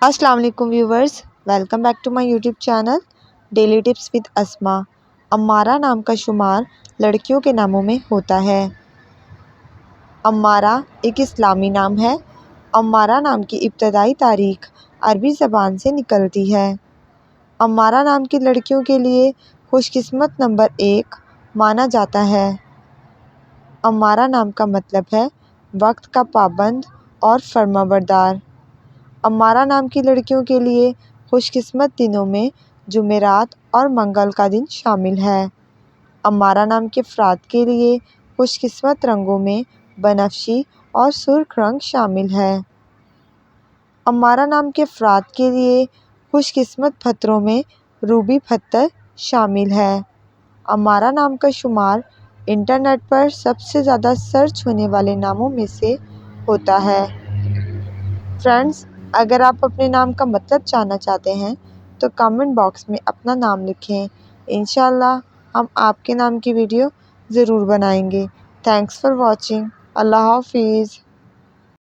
अस्सलाम वालेकुम viewers, welcome back to my YouTube channel daily tips with Asma. Ammara नाम का शुमार लड़कियों के नामों में होता है। अम्मारा एक इस्लामी नाम है। अम्मारा नाम की इब्तदाई तारीख अरबी ज़बान से निकलती है। अम्मारा नाम की लड़कियों के लिए खुशकिस्मत नंबर 1 माना जाता है। अम्मारा नाम का मतलब है वक्त का पाबंद और फर्माबरदार। अम्मारा नाम की लड़कियों के लिए खुशकिस्मत दिनों में जुमेरात और मंगल का दिन शामिल है। अम्मारा नाम के अफराद के लिए खुशकिस्मत रंगों में बनफशी और सुर्ख रंग शामिल है। अम्मारा नाम के अफराद के लिए खुशकिस्मत पत्थरों में रूबी पत्थर शामिल है। अम्मारा नाम का शुमार इंटरनेट पर सबसे ज़्यादा सर्च होने वाले नामों में से होता है। फ्रेंड्स, अगर आप अपने नाम का मतलब जानना चाहते हैं तो कमेंट बॉक्स में अपना नाम लिखें। इंशाल्लाह हम आपके नाम की वीडियो ज़रूर बनाएंगे। Thanks for watching. अल्लाह हाफिज़।